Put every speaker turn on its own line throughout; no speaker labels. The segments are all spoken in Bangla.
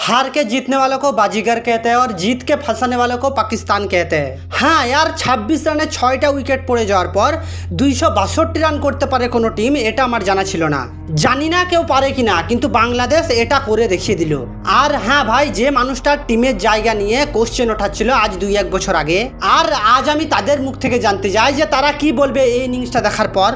हार के जीतने वालों को बाजीगर कहते हैं और जीत के फंसाने वालों को पाकिस्तान कहते हैं। हाँ यार, 26 রানে 6টা উইকেট পড়ে যাওয়ার পর 262 রান করতে পারে কোনো টিম, এটা আমার জানা ছিল না। জানি না কেউ পারে কিনা, কিন্তু বাংলাদেশ এটা করে দেখিয়ে দিল। আর হ্যাঁ ভাই, যে মানুষটা টিমের জায়গা নিয়ে কোশ্চেন ওঠাচ্ছিল আজ 2-1 বছর আগে, আর আজ আমি তাদের মুখ থেকে জানতে চাই যে তারা কি বলবে এই ইনিংসটা দেখার পর।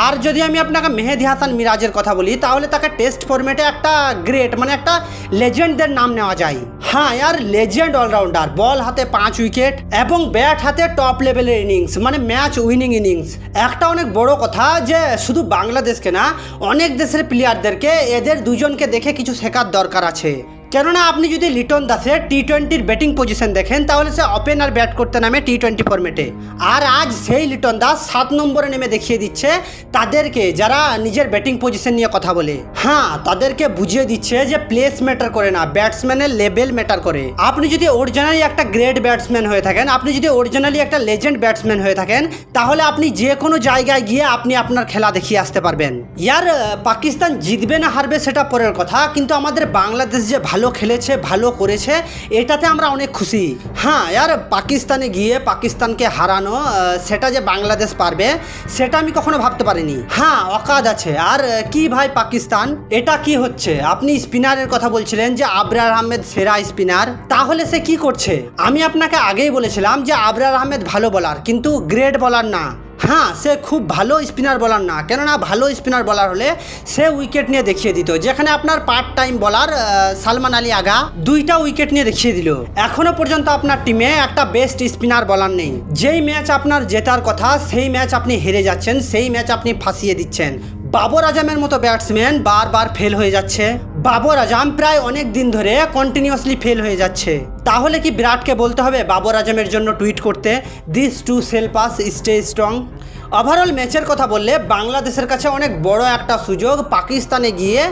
আর যদি আমি আপনাকে মেহেদি হাসান মিরাজের কথা বলি, তাহলে তাকে টেস্ট ফরম্যাটে একটা গ্রেট মানে একটা লেজেন্ডের নাম নেওয়া যায়। হ্যাঁ यार, লেজেন্ড অলরাউন্ডার, বল হাতে 5 উইকেট এবং ব্যাট হাতে টপ লেভেলের ইনিংস, মানে ম্যাচ উইনিং ইনিংস। একটা অনেক বড় কথা যে শুধু বাংলাদেশকে না, অনেক দেশের প্লেয়ারদেরকে এদের দুজনকে দেখে কিছু শেখার দরকার আছে। কেননা আপনি যদি লিটন দাসের টি-20 ব্যাটিং পজিশন দেখেন, তাহলে সে ওপেনার ব্যাট করতে নামে টি-20 ফরম্যাটে। আর আজ সেই লিটন দাস 7 নম্বরে নেমে দেখিয়ে দিচ্ছে তাদেরকে, যারা নিজের ব্যাটিং পজিশন নিয়ে কথা বলে। হ্যাঁ, তাদেরকে বুঝিয়ে দিচ্ছে যে প্লেস ম্যাটার করে না, ব্যাটসম্যানের লেভেল ম্যাটার করে। আপনি যদি অরিজিনালি একটা গ্রেট ব্যাটসম্যান হয়ে থাকেন, আপনি যদি অরিজিনালি একটা লেজেন্ড ব্যাটসম্যান হয়ে থাকেন, তাহলে আপনি যে কোনো জায়গায় গিয়ে আপনি আপনার খেলা দেখিয়ে আসতে পারবেন। ইয়ার পাকিস্তান জিতবে না হারবে সেটা পরের কথা, কিন্তু আমাদের বাংলাদেশ যে ভালো খেলেছে, ভালো করেছে, এটাতে আমরা অনেক খুশি। হ্যাঁ यार, পাকিস্তানে গিয়ে পাকিস্তানকে হারানো, সেটা যে বাংলাদেশ পারবে সেটা আমি কখনো ভাবতে পারিনি। হ্যাঁ, অকাদ আছে। আর কি ভাই পাকিস্তান, এটা কি হচ্ছে? আপনি স্পিনারের কথা বলছিলেন যে আবরার আহমেদ সেরা স্পিনার, তাহলে সে কি করছে? আমি আপনাকে আগেই বলেছিলাম যে আবরার আহমেদ ভালো বোলার, কিন্তু গ্রেট বোলার না। হ্যাঁ, সে খুব ভালো স্পিনার বলার না, কেননা ভালো স্পিনার বলার হলে সে উইকেট নিয়ে দেখিয়ে দিত। যেখানে আপনার পার্ট টাইম বলার সালমান আলী আগা 2টা উইকেট নিয়ে দেখিয়ে দিল। এখনো পর্যন্ত আপনার টিমে একটা বেস্ট স্পিনার বলার নেই। যেই ম্যাচ আপনার জেতার কথা, সেই ম্যাচ আপনি হেরে যাচ্ছেন, সেই ম্যাচ আপনি ফাঁসিয়ে দিচ্ছেন। বাবর আজমের মতো ব্যাটসম্যান বারবার ফেল হয়ে যাচ্ছে। বাবর আজম প্রায় অনেক দিন ধরে কন্টিনিউয়াসলি ফেল হয়ে যাচ্ছে। তাহলে কি বিরাটকে বলতে হবে বাবর আজমের জন্য টুইট করতে, this to help us stay strong? Overall ম্যাচের কথা বললে বাংলাদেশের কাছে অনেক বড় একটা সুযোগ পাকিস্তানে গিয়ে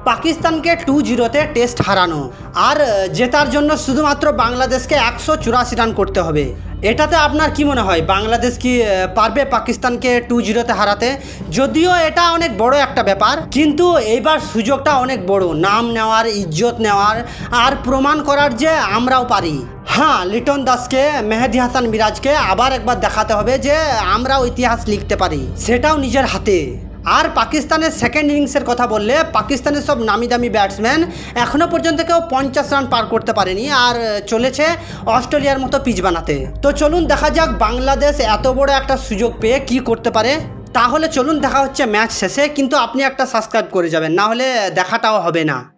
পাকিস্তানকে 2-0-তে টেস্ট হারানো। আর জেতার জন্য শুধুমাত্র বাংলাদেশকে 184 রান করতে হবে। এটাতে আপনার কি মনে হয়, বাংলাদেশ কি পারবে পাকিস্তানকে 2-0-তে হারাতে? যদিও এটা অনেক বড় একটা ব্যাপার, কিন্তু এইবার সুযোগটা অনেক বড়, নাম নেওয়ার, ইজ্জত নেওয়ার আর প্রমাণ করার যে আমরাও পারি। হ্যাঁ, লিটন দাসকে, মেহেদি হাসান মিরাজকে আবার একবার দেখাতে হবে যে আমরাও ইতিহাস লিখতে পারি, সেটাও নিজের হাতে। আর পাকিস্তানের সেকেন্ড ইনিংসের কথা বললে, পাকিস্তানের সব নামি দামি ব্যাটসম্যান এখনও পর্যন্ত কেউ 50 রান পার করতে পারেনি, আর চলেছে অস্ট্রেলিয়ার মতো পিচ বানাতে। তো চলুন দেখা যাক বাংলাদেশ এত বড় একটা সুযোগ পেয়ে কি করতে পারে। তাহলে চলুন দেখা হচ্ছে ম্যাচ শেষে, কিন্তু আপনি একটা সাবস্ক্রাইব করে যাবেন, না হলে দেখাটাও হবে না।